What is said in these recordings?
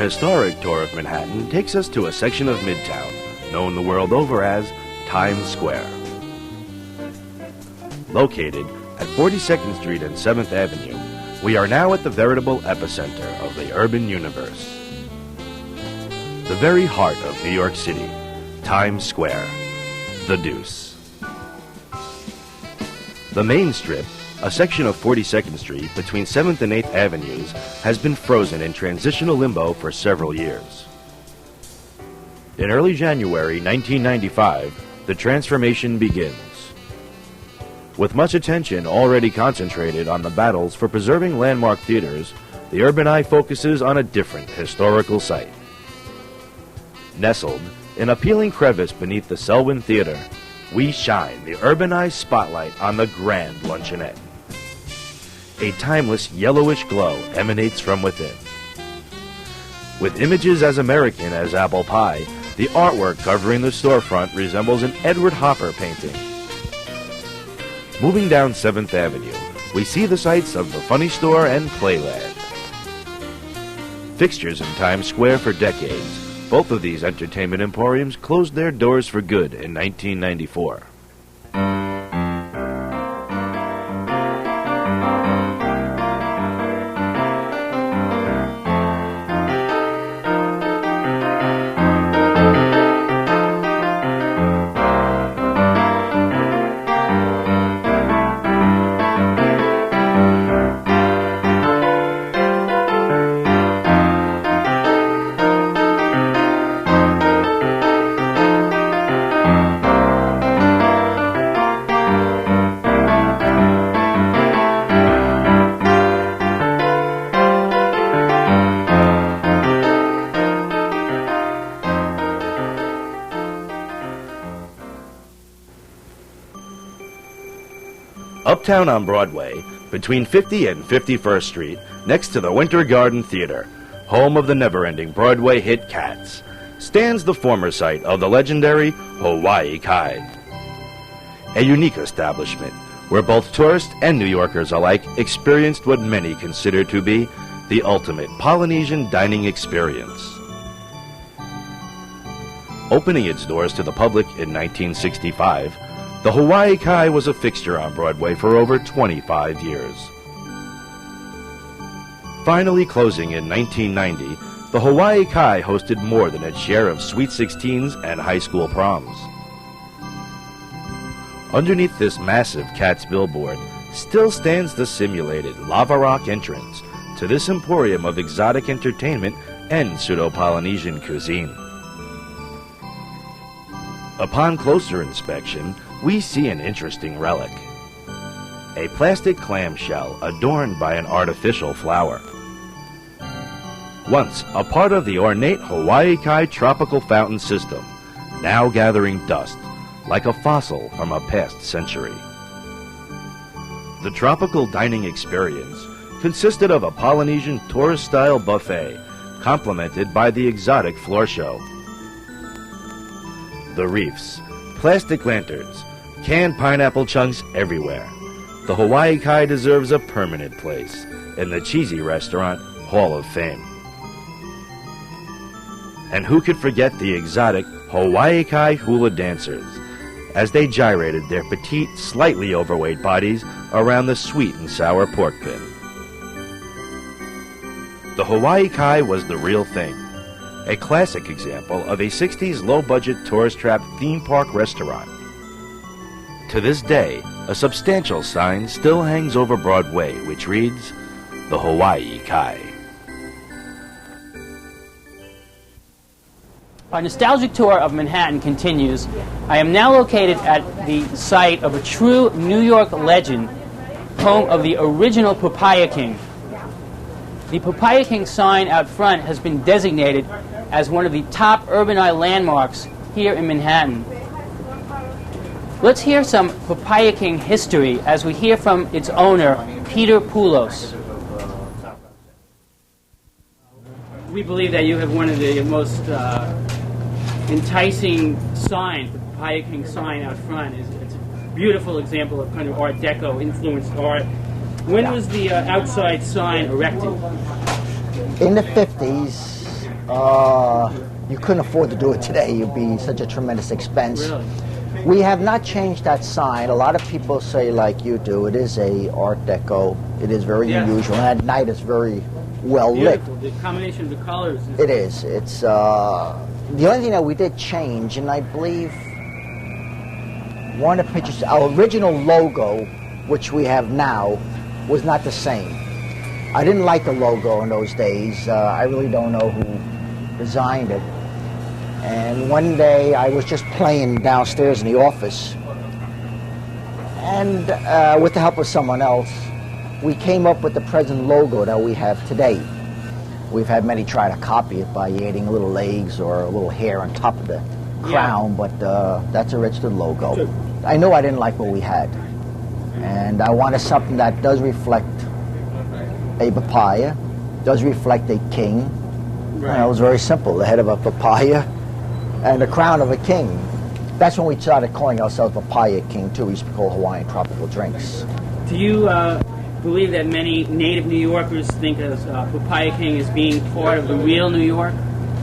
historic tour of Manhattan takes us to a section of Midtown, known the world over as Times Square. Located at 42nd Street and 7th Avenue, we are now at the veritable epicenter of the urban universe. The very heart of New York City, Times Square, the Deuce. The main strip, a section of 42nd Street between 7th and 8th Avenues, has been frozen in transitional limbo for several years. In early January 1995, the transformation begins. With much attention already concentrated on the battles for preserving landmark theaters, the urban eye focuses on a different historical site. Nestled in a peeling crevice beneath the Selwyn Theater, we shine the urban eye spotlight on the Grand Luncheonette. A timeless yellowish glow emanates from within. With images as American as apple pie, the artwork covering the storefront resembles an Edward Hopper painting. Moving down 7th Avenue, we see the sights of the Funny Store and Playland. Fixtures in Times Square for decades, both of these entertainment emporiums closed their doors for good in 1994. Uptown on Broadway, between 50 and 51st Street, next to the Winter Garden Theater, home of the never-ending Broadway hit Cats, stands the former site of the legendary Hawaii Kai. A unique establishment where both tourists and New Yorkers alike experienced what many consider to be the ultimate Polynesian dining experience. Opening its doors to the public in 1965, the Hawaii Kai was a fixture on Broadway for over 25 years. Finally closing in 1990, the Hawaii Kai hosted more than its share of Sweet 16s and high school proms. Underneath this massive Cats billboard still stands the simulated lava rock entrance to this emporium of exotic entertainment and pseudo-Polynesian cuisine. Upon closer inspection, we see an interesting relic. A plastic clamshell adorned by an artificial flower. Once a part of the ornate Hawaii Kai tropical fountain system, now gathering dust like a fossil from a past century. The tropical dining experience consisted of a Polynesian tourist-style buffet complemented by the exotic floor show. The reefs, plastic lanterns, canned pineapple chunks everywhere. The Hawaii Kai deserves a permanent place in the cheesy restaurant Hall of Fame. And who could forget the exotic Hawaii Kai hula dancers as they gyrated their petite, slightly overweight bodies around the sweet and sour pork pin. The Hawaii Kai was the real thing. A classic example of a 60s low-budget tourist-trap theme park restaurant. To this day, a substantial sign still hangs over Broadway which reads, The Hawaii Kai. Our nostalgic tour of Manhattan continues. I am now located at the site of a true New York legend, home of the original Papaya King. The Papaya King sign out front has been designated as one of the top urban eye landmarks here in Manhattan. Let's hear some Papaya King history as we hear from its owner, Peter Poulos. We believe that you have one of the most enticing signs, the Papaya King sign out front. It's a beautiful example of kind of Art Deco influenced art. When was the outside sign erected? In the 50s, You couldn't afford to do it today. It'd be such a tremendous expense. Really? We have not changed that sign. A lot of people say, like you do, it is a Art Deco. It is very unusual. And at night, it's very well lit. The combination of the colors. It is. It's the only thing that we did change, and I believe one of the pictures, our original logo, which we have now, was not the same. I didn't like the logo in those days. I really don't know who designed it. And one day I was just playing downstairs in the office, and with the help of someone else, we came up with the present logo that we have today. We've had many try to copy it by adding little legs or a little hair on top of the crown, but that's a registered logo. I know I didn't like what we had, and I wanted something that does reflect a papaya, does reflect a king. Right. And it was very simple, the head of a papaya and the crown of a king. That's when we started calling ourselves Papaya King, too. We used to be called Hawaiian Tropical Drinks. Do you believe that many native New Yorkers think of Papaya King as being part of the real New York?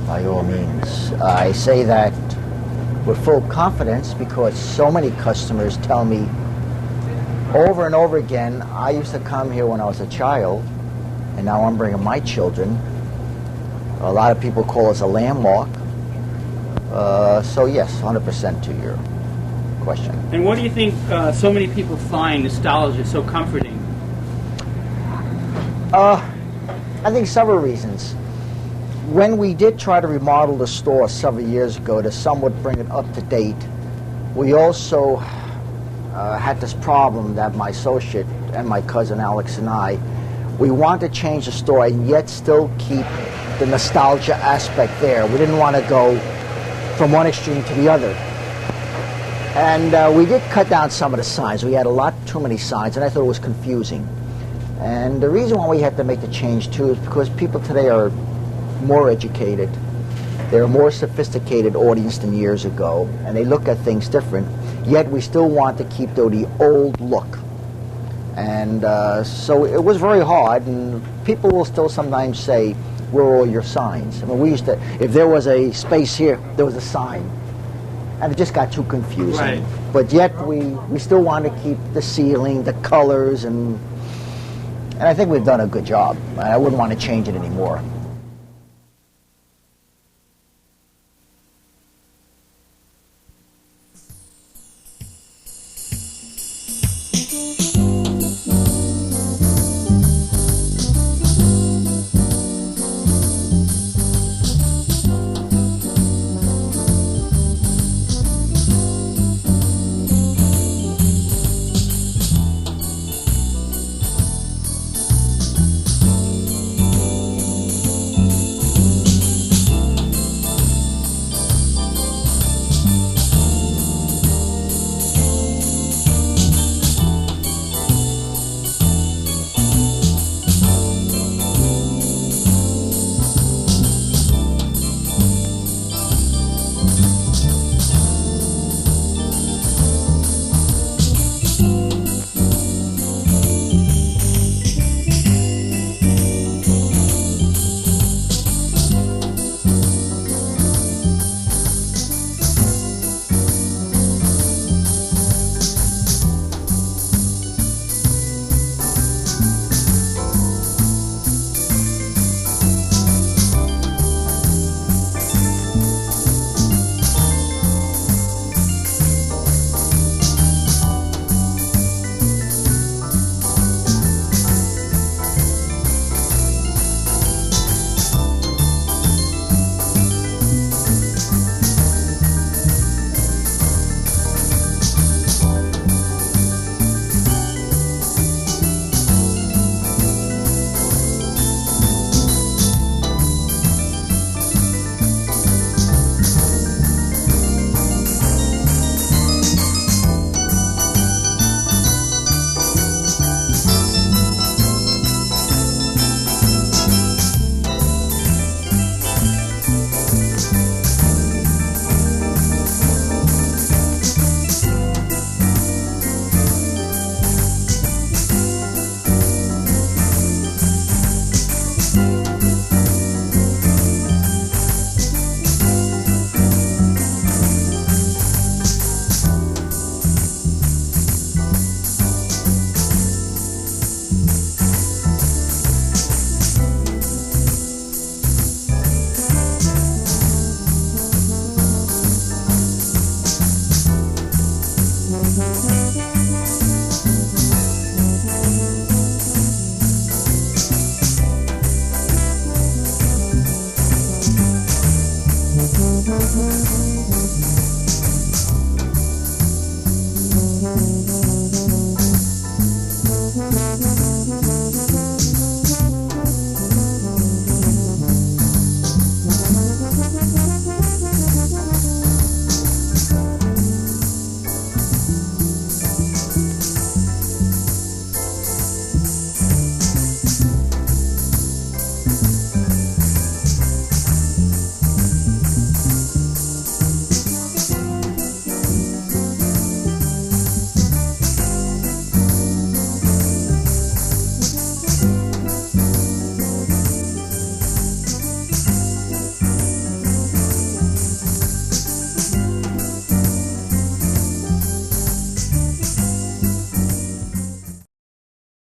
By all means. I say that with full confidence because so many customers tell me over and over again, I used to come here when I was a child, and now I'm bringing my children. A lot of people call us a landmark. So yes, 100% to your question. And what do you think so many people find nostalgia so comforting? I think several reasons. When we did try to remodel the store several years ago to somewhat bring it up to date, we also had this problem that my associate and my cousin Alex and I, we wanted to change the store and yet still keep the nostalgia aspect there. We didn't want to go from one extreme to the other. And we did cut down some of the signs. We had a lot too many signs, and I thought it was confusing. And the reason why we had to make the change, too, is because people today are more educated. They're a more sophisticated audience than years ago, and they look at things different. Yet we still want to keep, though, the old look. And so it was very hard, and people will still sometimes say, where are all your signs? I mean, we used to, if there was a space here, there was a sign. And it just got too confusing. Right. But yet we still want to keep the ceiling, the colors, and I think we've done a good job. I wouldn't want to change it anymore.